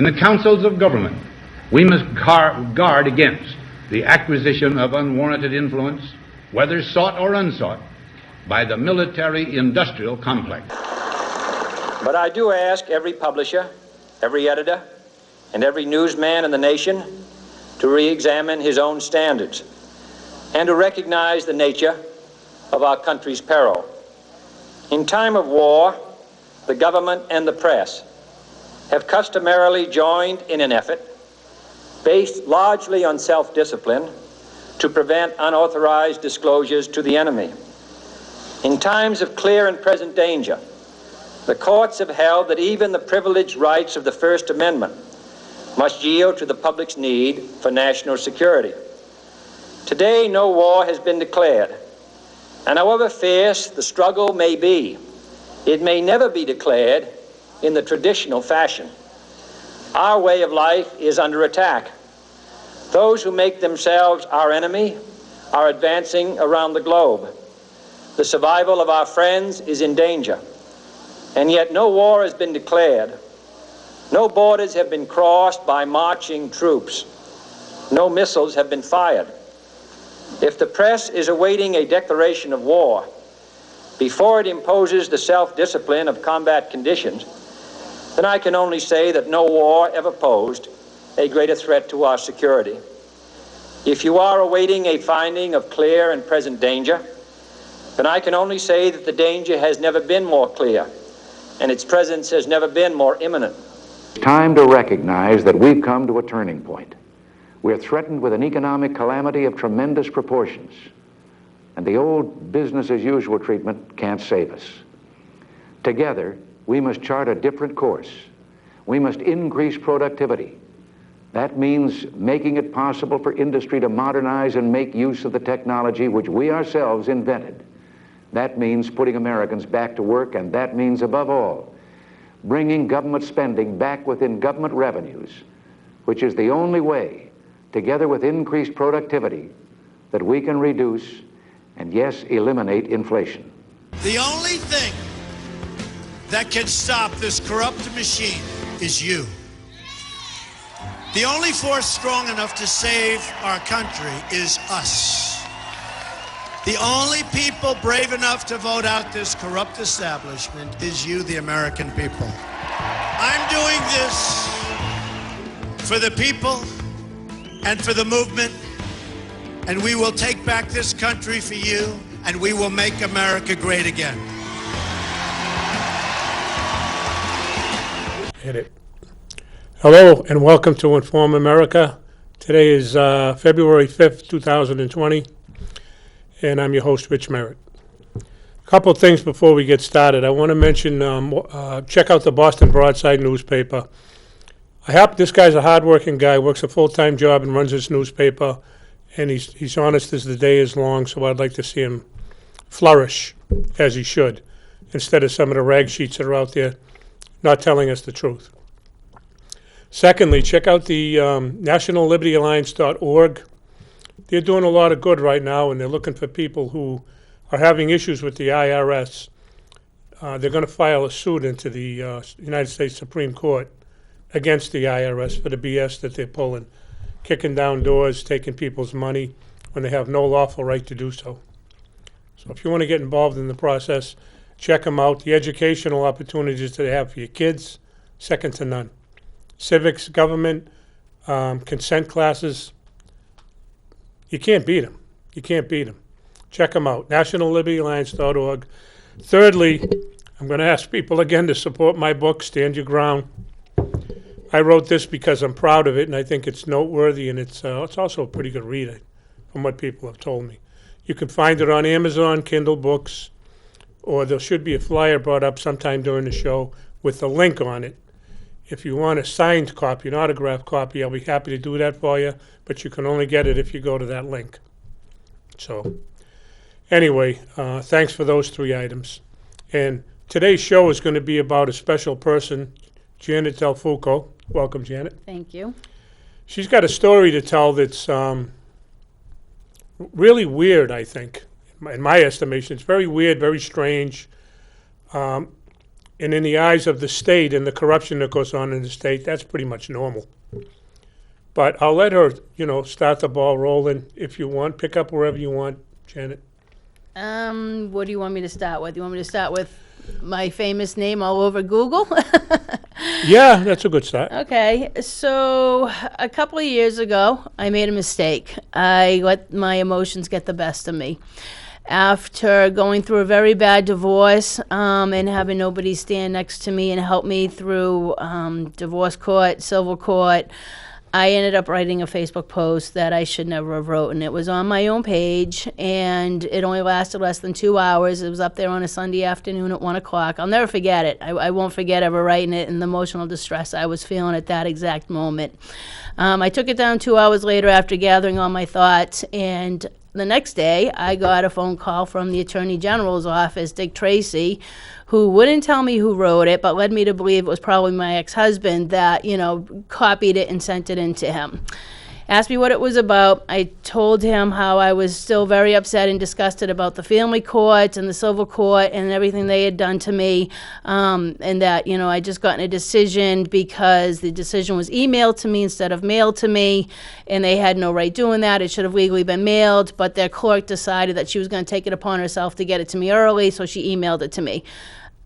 In the councils of government, we must guard against the acquisition of unwarranted influence, whether sought or unsought, by the military-industrial complex. But I do ask every publisher, every editor, and every newsman in the nation to re-examine his own standards and to recognize the nature of our country's peril. In time of war, the government and the press have customarily joined in an effort based largely on self-discipline to prevent unauthorized disclosures to the enemy. In times of clear and present danger, the courts have held that even the privileged rights of the First Amendment must yield to the public's need for national security. Today, no war has been declared, and however fierce the struggle may be, it may never be declared in the traditional fashion. Our way of life is under attack. Those who make themselves our enemy are advancing around the globe. The survival of our friends is in danger, and yet no war has been declared. No borders have been crossed by marching troops. No missiles have been fired. If the press is awaiting a declaration of war before it imposes the self-discipline of combat conditions, then I can only say that no war ever posed a greater threat to our security. If you are awaiting a finding of clear and present danger, then I can only say that the danger has never been more clear, and its presence has never been more imminent. It's time to recognize that we've come to a turning point. We're threatened with an economic calamity of tremendous proportions, and the old business-as-usual treatment can't save us. Together, we must chart a different course. We must increase productivity. That means making it possible for industry to modernize and make use of the technology which we ourselves invented. That means putting Americans back to work, and that means, above all, bringing government spending back within government revenues, which is the only way, together with increased productivity, that we can reduce and, yes, eliminate inflation. The only thing that can stop this corrupt machine is you. The only force strong enough to save our country is us. The only people brave enough to vote out this corrupt establishment is you, the American people. I'm doing this for the people and for the movement, and we will take back this country for you, and we will make America great again. Hit it. Hello and welcome to Inform America. Today is February 5th, 2020, and I'm your host, Rich Merritt. A couple of things before we get started. I want to mention, check out the Boston Broadside newspaper. This guy's a hardworking guy, works a full-time job and runs his newspaper, and he's honest as the day is long, so I'd like to see him flourish as he should, instead of some of the rag sheets that are out there not telling us the truth. Secondly, check out the nationallibertyalliance.org. They're doing a lot of good right now, and they're looking for people who are having issues with the IRS. They're going to file a suit into the United States Supreme Court against the IRS for the BS that they're pulling, kicking down doors, taking people's money when they have no lawful right to do so. So if you want to get involved in the process, check them out. The educational opportunities that they have for your kids, second to none. Civics, government, consent classes, you can't beat them. You can't beat them. Check them out, nationallibertyalliance.org. Thirdly, I'm going to ask people again to support my book, Stand Your Ground. I wrote this because I'm proud of it, and I think it's noteworthy, and it's also a pretty good read, from what people have told me. You can find it on Amazon, Kindle books, or there should be a flyer brought up sometime during the show with a link on it. If you want a signed copy, an autographed copy, I'll be happy to do that for you, but you can only get it if you go to that link. So, anyway, thanks for those three items. And today's show is going to be about a special person, Janet DelFuoco. Welcome, Janet. Thank you. She's got a story to tell that's really weird, I think, in my estimation. It's very weird, very strange. And in the eyes of the state and the corruption that goes on in the state, that's pretty much normal. But I'll let her, start the ball rolling if you want. Pick up wherever you want, Janet. What do you want me to start with? You want me to start with my famous name all over Google? Yeah, that's a good start. Okay, so a couple of years ago, I made a mistake. I let my emotions get the best of me. After going through a very bad divorce and having nobody stand next to me and help me through divorce court, civil court, I ended up writing a Facebook post that I should never have wrote, and it was on my own page, and it only lasted less than 2 hours. It was up there on a Sunday afternoon at 1 o'clock. I'll never forget it. I won't forget ever writing it and the emotional distress I was feeling at that exact moment. I took it down 2 hours later after gathering all my thoughts, and the next day, I got a phone call from the Attorney General's office, Dick Tracy, who wouldn't tell me who wrote it, but led me to believe it was probably my ex-husband that, copied it and sent it in to him. Asked me what it was about. I told him how I was still very upset and disgusted about the family courts and the civil court and everything they had done to me, and that, I just gotten a decision because the decision was emailed to me instead of mailed to me, and they had no right doing that. It should have legally been mailed, but their clerk decided that she was going to take it upon herself to get it to me early, so she emailed it to me.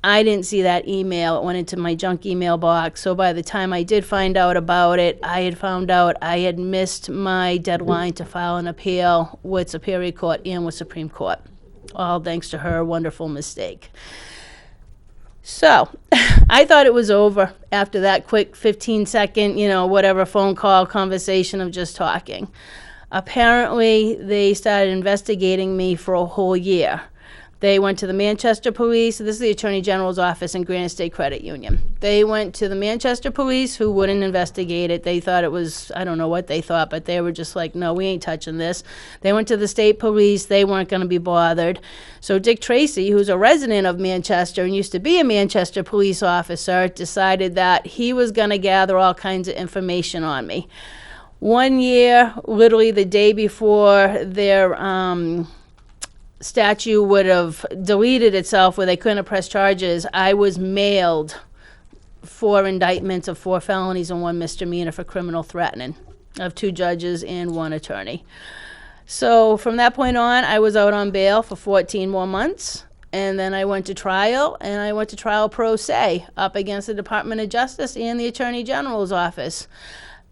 I didn't see that email. It went into my junk email box. So by the time I did find out about it, I had found out I had missed my deadline to file an appeal with Superior Court and with Supreme Court, all thanks to her wonderful mistake. So I thought it was over after that quick 15-second, whatever phone call conversation of just talking. Apparently, they started investigating me for a whole year. They went to the Manchester Police. This is the Attorney General's office in Granite State Credit Union. They went to the Manchester Police, who wouldn't investigate it. They thought it was, I don't know what they thought, but they were just like, no, we ain't touching this. They went to the state police. They weren't going to be bothered. So Dick Tracy, who's a resident of Manchester and used to be a Manchester police officer, decided that he was going to gather all kinds of information on me. 1 year, literally the day before their statute would have deleted itself where they couldn't have pressed charges, I was mailed 4 indictments of 4 felonies and 1 misdemeanor for criminal threatening of 2 judges and 1 attorney. So from that point on, I was out on bail for 14 more months, and then I went to trial, and I went to trial pro se up against the Department of Justice and the Attorney General's office.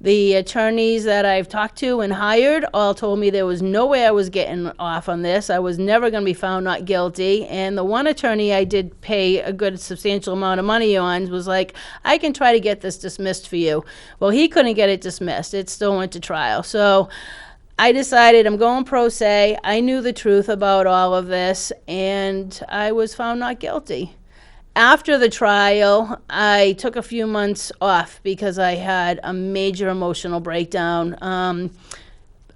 The attorneys that I've talked to and hired all told me there was no way I was getting off on this. I was never going to be found not guilty. And the one attorney I did pay a good substantial amount of money on was like, I can try to get this dismissed for you. Well, he couldn't get it dismissed. It still went to trial. So I decided I'm going pro se. I knew the truth about all of this, and I was found not guilty. After the trial, I took a few months off because I had a major emotional breakdown.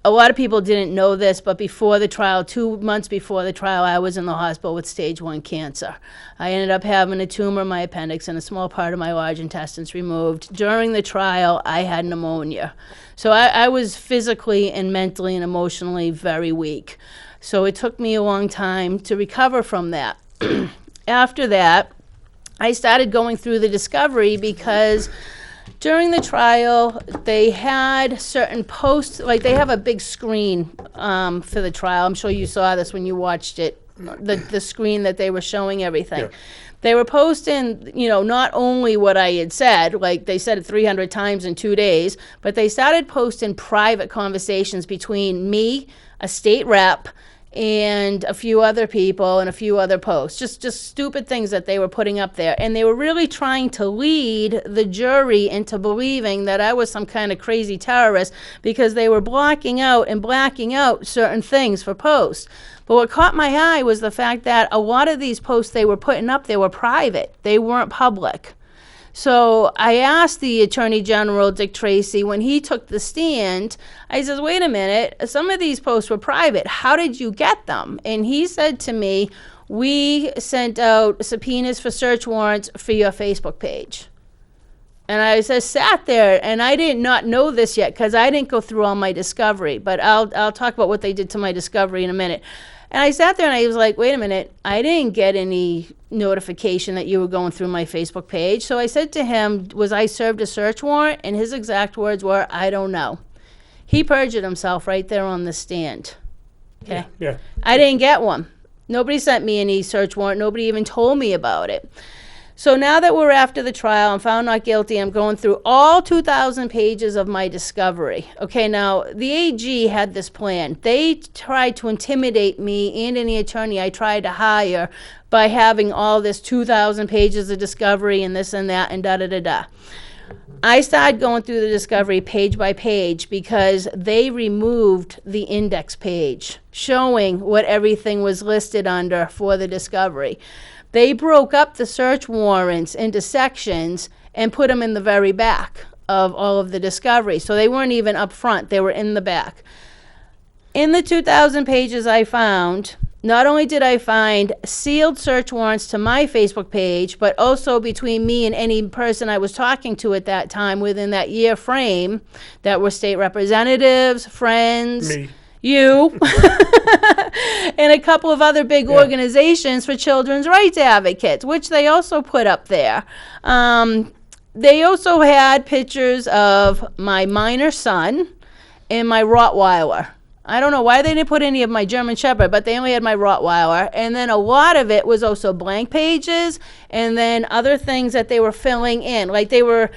A lot of people didn't know this, but before the trial, 2 months before the trial, I was in the hospital with stage 1 cancer. I ended up having a tumor in my appendix and a small part of my large intestines removed. During the trial, I had pneumonia. So I was physically and mentally and emotionally very weak. So it took me a long time to recover from that. After that, I started going through the discovery because during the trial, they had certain posts, like they have a big screen for the trial. I'm sure you saw this when you watched it, the screen that they were showing everything. Yeah. They were posting, not only what I had said, like they said it 300 times in 2 days, but they started posting private conversations between me, a state rep, and a few other people and a few other posts, just stupid things that they were putting up there. And they were really trying to lead the jury into believing that I was some kind of crazy terrorist because they were blocking out and blacking out certain things for posts. But what caught my eye was the fact that a lot of these posts they were putting up, they were private. They weren't public. So I asked the Attorney General, Dick Tracy, when he took the stand, I said, wait a minute, some of these posts were private. How did you get them? And he said to me, we sent out subpoenas for search warrants for your Facebook page. And I just sat there, and I did not know this yet because I didn't go through all my discovery. But I'll talk about what they did to my discovery in a minute. And I sat there and I was like, wait a minute, I didn't get any notification that you were going through my Facebook page. So I said to him, was I served a search warrant? And his exact words were, I don't know. He perjured himself right there on the stand. Okay. Yeah. I didn't get one. Nobody sent me any search warrant. Nobody even told me about it. So now that we're after the trial, I'm found not guilty, I'm going through all 2,000 pages of my discovery. Okay, now, the AG had this plan. They tried to intimidate me and any attorney I tried to hire by having all this 2,000 pages of discovery and this and that and da-da-da-da. I started going through the discovery page by page because they removed the index page showing what everything was listed under for the discovery. They broke up the search warrants into sections and put them in the very back of all of the discovery. So they weren't even up front, they were in the back. In the 2,000 pages I found, not only did I find sealed search warrants to my Facebook page, but also between me and any person I was talking to at that time within that year frame that were state representatives, friends, Me. you, and a couple of other big organizations for children's rights advocates, which they also put up there. They also had pictures of my minor son and my Rottweiler. I don't know why they didn't put any of my German Shepherd, but they only had my Rottweiler. And then a lot of it was also blank pages and then other things that they were filling in. Like they were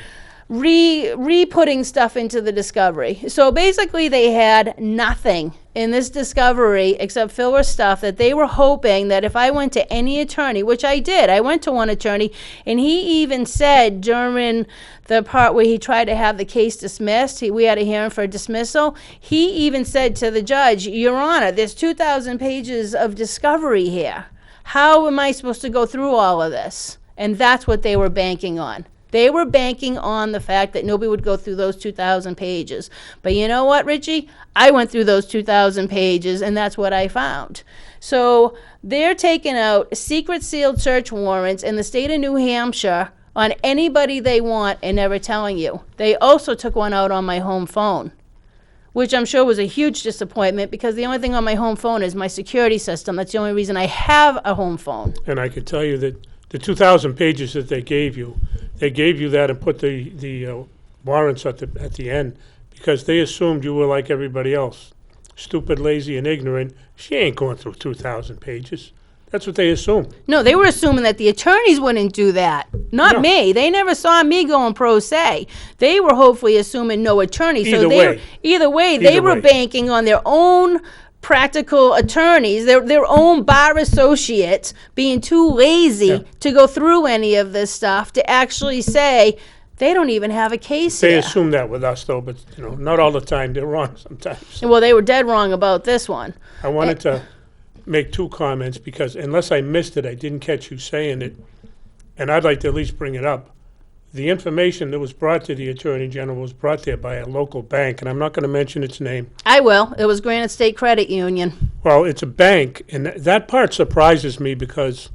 re-putting stuff into the discovery. So basically they had nothing in this discovery except filler stuff that they were hoping that if I went to any attorney, which I did, I went to one attorney, and he even said during the part where he tried to have the case dismissed, we had a hearing for dismissal, he even said to the judge, Your Honor, there's 2,000 pages of discovery here. How am I supposed to go through all of this? And that's what they were banking on. They were banking on the fact that nobody would go through those 2,000 pages. But you know what, Richie? I went through those 2,000 pages, and that's what I found. So they're taking out secret sealed search warrants in the state of New Hampshire on anybody they want and never telling you. They also took one out on my home phone, which I'm sure was a huge disappointment because the only thing on my home phone is my security system. That's the only reason I have a home phone. And I can tell you that the 2,000 pages that they gave you that and put the warrants at the end because they assumed you were like everybody else, stupid, lazy, and ignorant. She ain't going through 2,000 pages. That's what they assumed. No, they were assuming that the attorneys wouldn't do that. Not me. They never saw me going pro se. They were hopefully assuming no attorney. Either way, they were banking on their own practical attorneys, their own bar associates being too lazy to go through any of this stuff to actually say they don't even have a case They here. assume that with us, though, but not all the time. They're wrong sometimes. Well, they were dead wrong about this one. I wanted to make two comments because unless I missed it, I didn't catch you saying it, and I'd like to at least bring it up. The information that was brought to the Attorney General was brought there by a local bank, and I'm not going to mention its name. I will. It was Granite State Credit Union. Well, it's a bank, and that part surprises me because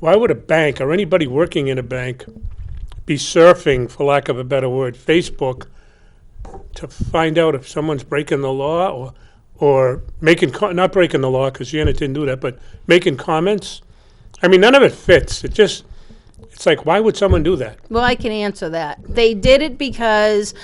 why would a bank or anybody working in a bank be surfing, for lack of a better word, Facebook to find out if someone's breaking the law or making, not breaking the law because Janet didn't do that, but making comments? I mean, none of it fits. It's like, why would someone do that? Well, I can answer that. They did it because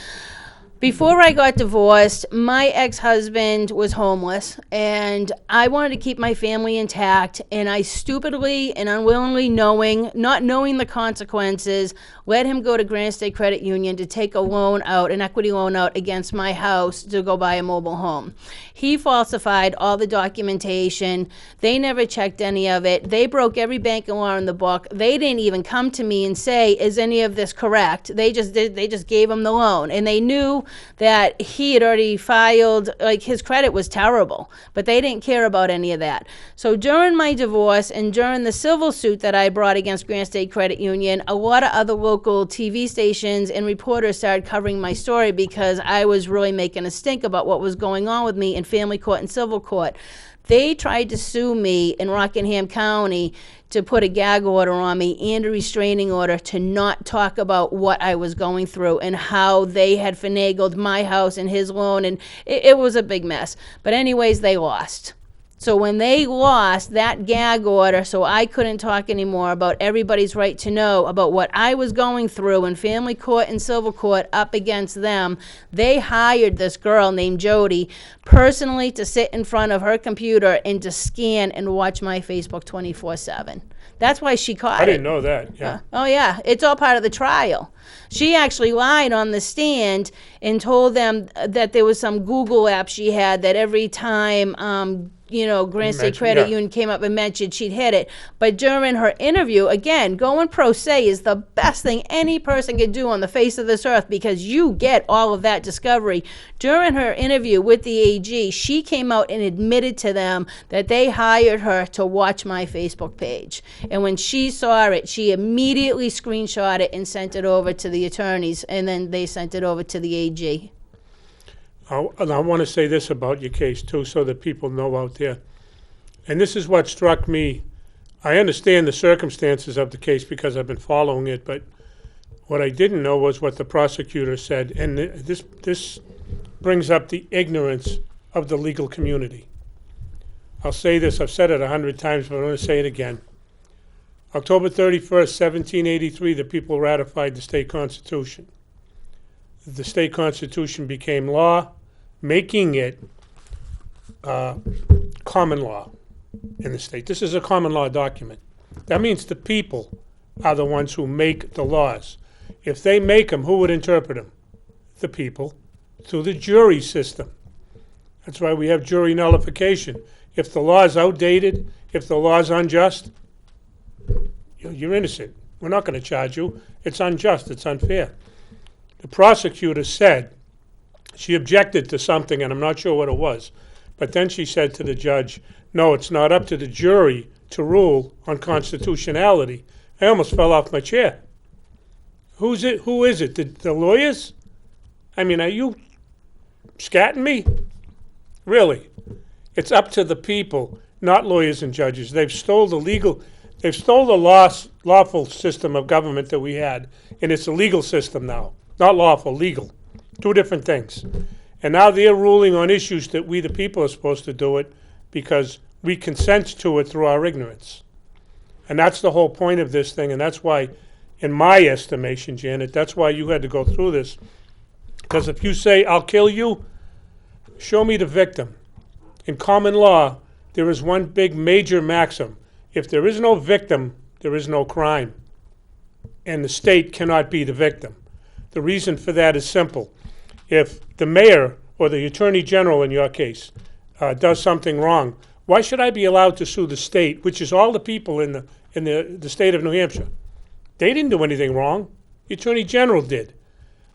before I got divorced, my ex-husband was homeless, and I wanted to keep my family intact, and I stupidly and unwillingly not knowing the consequences, let him go to Granite State Credit Union to take a loan out, an equity loan out against my house to go buy a mobile home. He falsified all the documentation. They never checked any of it. They broke every banking law in the book. They didn't even come to me and say, is any of this correct? They just gave him the loan, and they knew that he had already filed, like his credit was terrible, but they didn't care about any of that. So during my divorce and during the civil suit that I brought against Granite State Credit Union, a lot of other local TV stations and reporters started covering my story because I was really making a stink about what was going on with me in family court and civil court. They tried to sue me in Rockingham County to put a gag order on me and a restraining order to not talk about what I was going through and how they had finagled my house and his loan, and it was a big mess. But anyways, they lost. So when they lost that gag order, so I couldn't talk anymore about everybody's right to know about what I was going through in family court and civil court up against them, they hired this girl named Jody personally to sit in front of her computer and to scan and watch my Facebook 24/7. That's why she caught it. I didn't know that. Yeah. Oh, yeah. It's all part of the trial. She actually lied on the stand and told them that there was some Google app she had that every time, Grand State Credit Union came up and mentioned, she'd hit it. But during her interview, again, going pro se is the best thing any person can do on the face of this earth because you get all of that discovery. During her interview with the AG, she came out and admitted to them that they hired her to watch my Facebook page. And when she saw it, she immediately screenshot it and sent it over to the attorneys, and then they sent it over to the AG. And I want to say this about your case, too, so that people know out there. And this is what struck me. I understand the circumstances of the case because I've been following it, but what I didn't know was what the prosecutor said. And this brings up the ignorance of the legal community. I'll say this, I've said it 100 times, but I'm going to say it again. October 31st, 1783, the people ratified the state constitution. The state constitution became law, making it common law in the state. This is a common law document. That means the people are the ones who make the laws. If they make them, who would interpret them? The people, through the jury system. That's why we have jury nullification. If the law is outdated, if the law is unjust, you're innocent. We're not going to charge you. It's unjust. It's unfair. The prosecutor said she objected to something, and I'm not sure what it was, but then she said to the judge, no, it's not up to the jury to rule on constitutionality. I almost fell off my chair. Who is it? The lawyers? I mean, are you scatting me? Really? It's up to the people, not lawyers and judges. They've stole the lawful system of government that we had, and it's a legal system now. Not lawful, legal. Two different things. And now they're ruling on issues that we, the people, are supposed to do it because we consent to it through our ignorance. And that's the whole point of this thing, and that's why, in my estimation, Janet, that's why you had to go through this. Because if you say, I'll kill you, show me the victim. In common law, there is one big major maxim. If there is no victim, there is no crime. And the state cannot be the victim. The reason for that is simple. If the mayor or the attorney general in your case does something wrong, why should I be allowed to sue the state, which is all the people in the state of New Hampshire? They didn't do anything wrong. The attorney general did.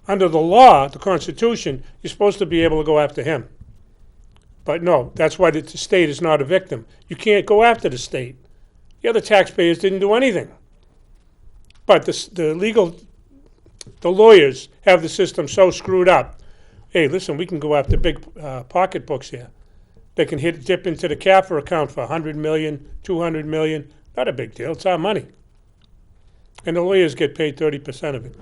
Under the law, the Constitution, you're supposed to be able to go after him. But no, that's why the state is not a victim. You can't go after the state. The other taxpayers didn't do anything. But the lawyers have the system so screwed up. Hey, listen, we can go after big pocketbooks here. They can dip into the CAFR account for $100 million, $200 million. Not a big deal. It's our money. And the lawyers get paid 30% of it.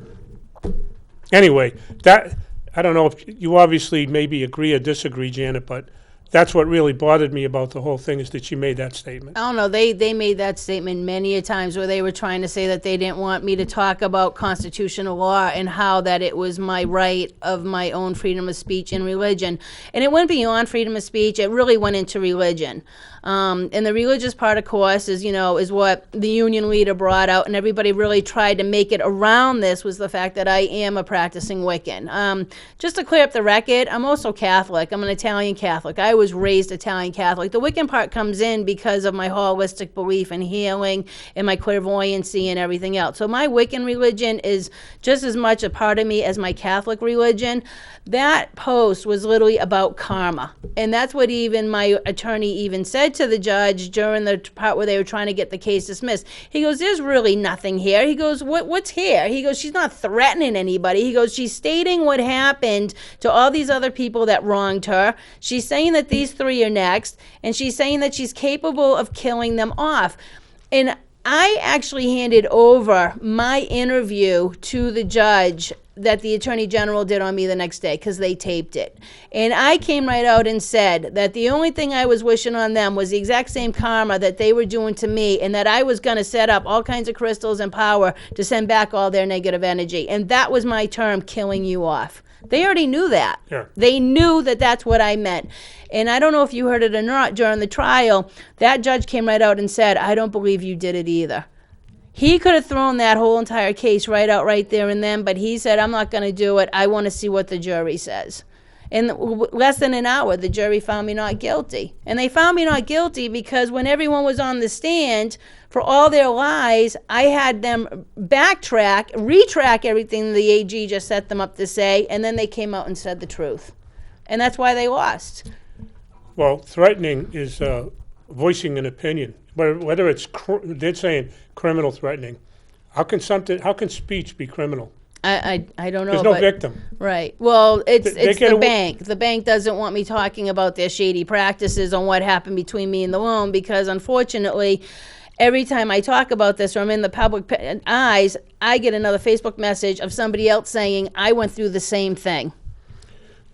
Anyway, I don't know if you obviously maybe agree or disagree, Janet, but that's what really bothered me about the whole thing is that she made that statement. I don't know. They made that statement many a times where they were trying to say that they didn't want me to talk about constitutional law and how that it was my right of my own freedom of speech and religion. And it went beyond freedom of speech. It really went into religion. And the religious part, of course, is what the union leader brought out, and everybody really tried to make it around this was the fact that I am a practicing Wiccan. Just to clear up the record, I'm also Catholic. I'm an Italian Catholic. I was raised Italian Catholic. The Wiccan part comes in because of my holistic belief in healing and my clairvoyancy and everything else. So my Wiccan religion is just as much a part of me as my Catholic religion. That post was literally about karma. And that's what even my attorney even said to the judge during the part where they were trying to get the case dismissed. He goes, there's really nothing here. He goes, what's here? He goes, she's not threatening anybody. He goes, she's stating what happened to all these other people that wronged her. She's saying that these three are next, and she's saying that she's capable of killing them off. And I actually handed over my interview to the judge that the Attorney General did on me the next day because they taped it. And I came right out and said that the only thing I was wishing on them was the exact same karma that they were doing to me, and that I was going to set up all kinds of crystals and power to send back all their negative energy. And that was my term, killing you off. They already knew that. Yeah. They knew that that's what I meant. And I don't know if you heard it or not during the trial, that judge came right out and said, I don't believe you did it either. He could have thrown that whole entire case right out right there and then, but he said, I'm not going to do it. I want to see what the jury says. In less than an hour, the jury found me not guilty. And they found me not guilty because when everyone was on the stand, for all their lies, I had them retrack everything the AG just set them up to say, and then they came out and said the truth. And that's why they lost. Well, threatening is voicing an opinion. But whether it's, they're saying criminal threatening. How can speech be criminal? I don't know. There's no victim. Right. Well, it's the bank. The bank doesn't want me talking about their shady practices on what happened between me and the loan because, unfortunately, every time I talk about this or I'm in the public eyes, I get another Facebook message of somebody else saying, I went through the same thing.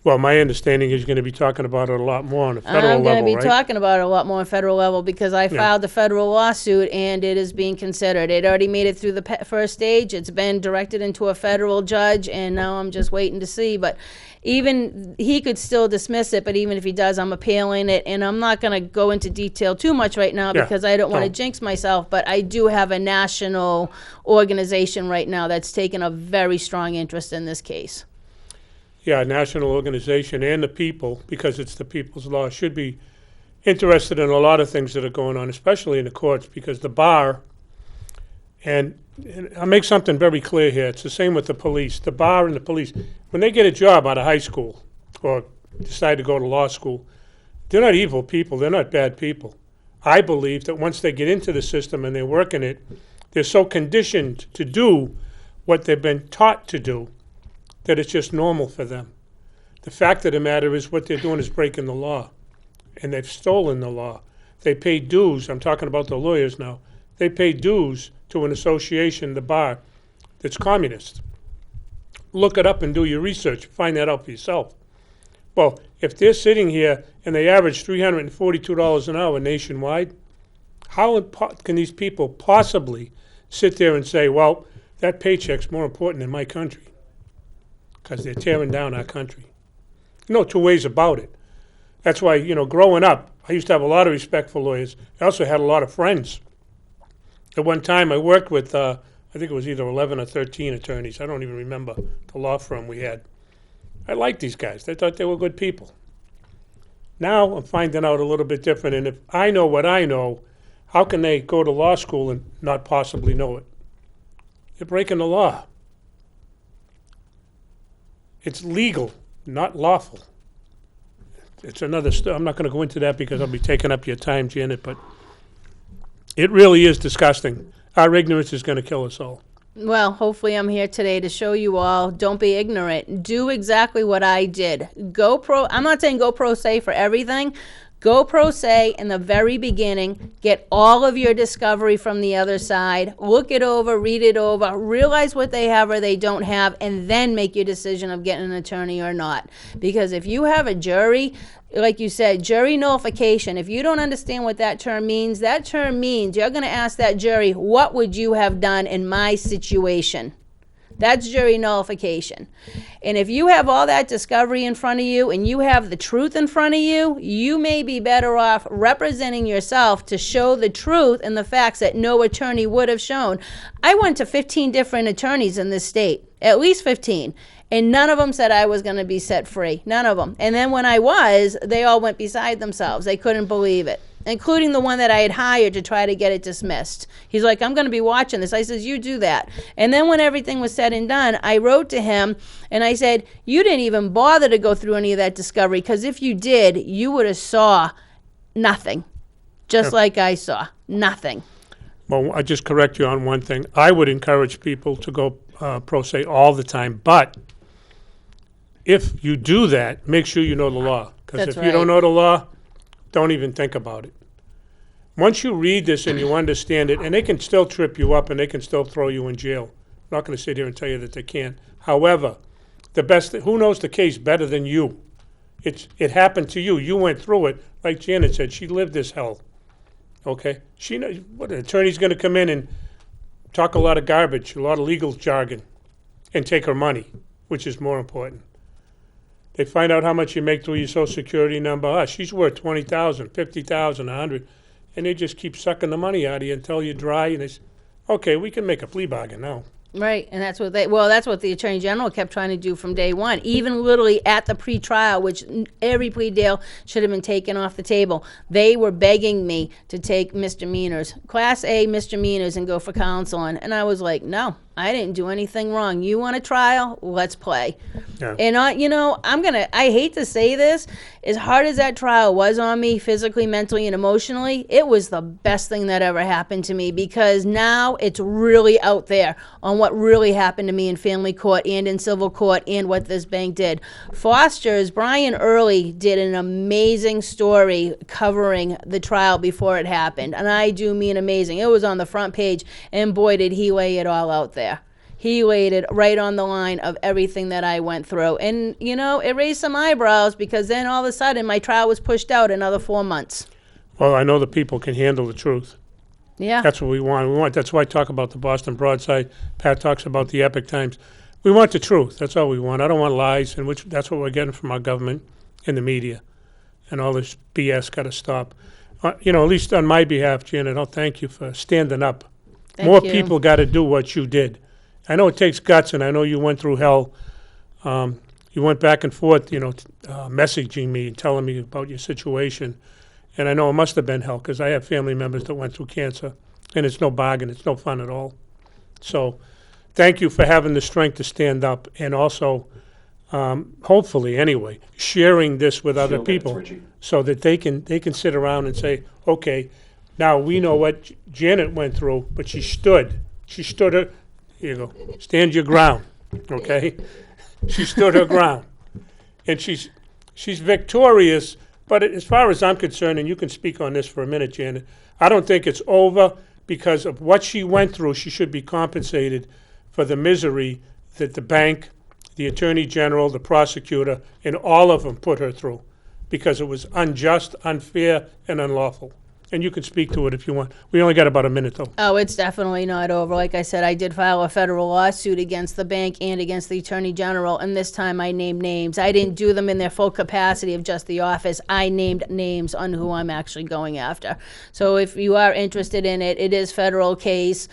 Well, my understanding is you're going to be talking about it a lot more on a federal level, I'm going to be right? talking about it a lot more on federal level because I filed the federal lawsuit and it is being considered. It already made it through the first stage. It's been directed into a federal judge, and now I'm just waiting to see. But even he could still dismiss it, but even if he does, I'm appealing it. And I'm not going to go into detail too much right now because I don't want to jinx myself. But I do have a national organization right now that's taken a very strong interest in this case. Yeah, a national organization and the people, because it's the people's law, should be interested in a lot of things that are going on, especially in the courts, because the bar, and I'll make something very clear here, it's the same with the police. The bar and the police, when they get a job out of high school or decide to go to law school, they're not evil people, they're not bad people. I believe that once they get into the system and they work in it, they're so conditioned to do what they've been taught to do that it's just normal for them. The fact of the matter is what they're doing is breaking the law, and they've stolen the law. They pay dues, I'm talking about the lawyers now, they pay dues to an association, the bar, that's communist. Look it up and do your research, find that out for yourself. Well, if they're sitting here and they average $342 an hour nationwide, how can these people possibly sit there and say, well, that paycheck's more important than my country? Because they're tearing down our country. No two ways about it. That's why, growing up, I used to have a lot of respect for lawyers. I also had a lot of friends. At one time, I worked with, I think it was either 11 or 13 attorneys. I don't even remember the law firm we had. I liked these guys. I thought they were good people. Now I'm finding out a little bit different, and if I know what I know, how can they go to law school and not possibly know it? You're breaking the law. It's legal, not lawful. It's another I'm not going to go into that because I'll be taking up your time, Janet, but it really is disgusting. Our ignorance is going to kill us all. Well, hopefully I'm here today to show you all, don't be ignorant. Do exactly what I did. I'm not saying go pro se for everything. Go pro se in the very beginning, get all of your discovery from the other side, look it over, read it over, realize what they have or they don't have, and then make your decision of getting an attorney or not. Because if you have a jury, like you said, jury nullification, if you don't understand what that term means you're going to ask that jury, what would you have done in my situation? That's jury nullification. And if you have all that discovery in front of you and you have the truth in front of you, you may be better off representing yourself to show the truth and the facts that no attorney would have shown. I went to 15 different attorneys in this state, at least 15, and none of them said I was going to be set free. None of them. And then when I was, they all went beside themselves. They couldn't believe it, including the one that I had hired to try to get it dismissed. He's like, I'm going to be watching this. I says, you do that. And then when everything was said and done, I wrote to him and I said, you didn't even bother to go through any of that discovery, because if you did, you would have saw nothing, just like I saw nothing. Well, I just correct you on one thing. I would encourage people to go pro se all the time, but if you do that, make sure you know the law. Because if you don't know the law, don't even think about it. Once you read this and you understand it, and they can still trip you up and they can still throw you in jail. I'm not going to sit here and tell you that they can't, However, who knows the case better than you? It happened to you. You went through it. Like Janet said, she lived this hell. Okay? She knows what an attorney's going to come in and talk a lot of garbage, a lot of legal jargon, and take her money, which is more important. They find out how much you make through your Social Security number. She's worth $20,000, $50,000, $100,000, and they just keep sucking the money out of you until you're dry. And they say, okay, we can make a plea bargain now. Right, and that's what the Attorney General kept trying to do from day one, even literally at the pre-trial, which every plea deal should have been taken off the table. They were begging me to take misdemeanors, Class A misdemeanors, and go for counseling, and I was like, no, I didn't do anything wrong. You want a trial? Let's play. Yeah. And I hate to say this, as hard as that trial was on me, physically, mentally, and emotionally, it was the best thing that ever happened to me, because now it's really out there on what really happened to me in family court and in civil court and what this bank did. Foster's, Brian Early did an amazing story covering the trial before it happened. And I do mean amazing. It was on the front page, and boy, did he lay it all out there. He laid it right on the line of everything that I went through. And, it raised some eyebrows, because then all of a sudden my trial was pushed out another 4 months. Well, I know the people can handle the truth. Yeah. That's what we want. That's why I talk about the Boston Broadside. Pat talks about the Epic Times. We want the truth. That's all we want. I don't want lies, and that's what we're getting from our government and the media. And all this BS got to stop. At least on my behalf, Janet, I'll thank you for standing up. More people got to do what you did. I know it takes guts, and I know you went through hell. You went back and forth, messaging me and telling me about your situation. And I know it must have been hell, because I have family members that went through cancer, and it's no bargain. It's no fun at all. So thank you for having the strength to stand up, and also, hopefully anyway, sharing this with other people so that they can sit around and say, okay, now we know what Janet went through, but she stood. She stood her, here you go, stand your ground, okay? She stood her ground. And she's victorious. But as far as I'm concerned, and you can speak on this for a minute, Janet, I don't think it's over, because of what she went through. She should be compensated for the misery that the bank, the Attorney General, the prosecutor, and all of them put her through, because it was unjust, unfair, and unlawful. And you can speak to it if you want. We only got about a minute, though. Oh, it's definitely not over. Like I said, I did file a federal lawsuit against the bank and against the Attorney General, and this time I named names. I didn't do them in their full capacity of just the office. I named names on who I'm actually going after. So if you are interested in it, it is federal case.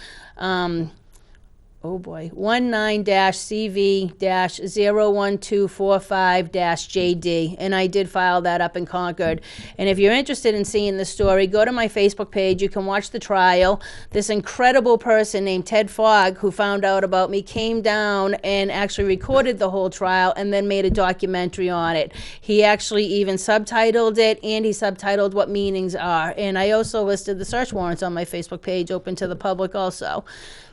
19-CV-01245-JD, and I did file that up in Concord. And if you're interested in seeing the story, go to my Facebook page. You can watch the trial. This incredible person named Ted Fogg, who found out about me, came down and actually recorded the whole trial and then made a documentary on it. He actually even subtitled it, and he subtitled what meanings are. And I also listed the search warrants on my Facebook page, open to the public also.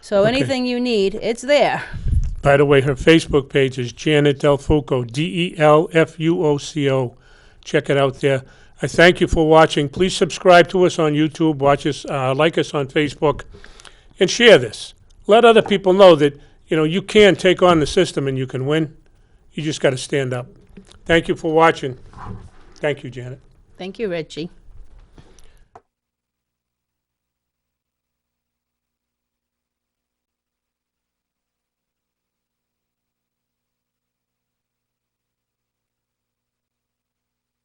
So anything you need, it's there. By the way, her Facebook page is Janet DelFuoco, DelFuoco. Check it out there. I thank you for watching. Please subscribe to us on YouTube, watch us, like us on Facebook, and share this. Let other people know that you can take on the system and you can win. You just got to stand up. Thank you for watching. Thank you, Janet. Thank you, Richie.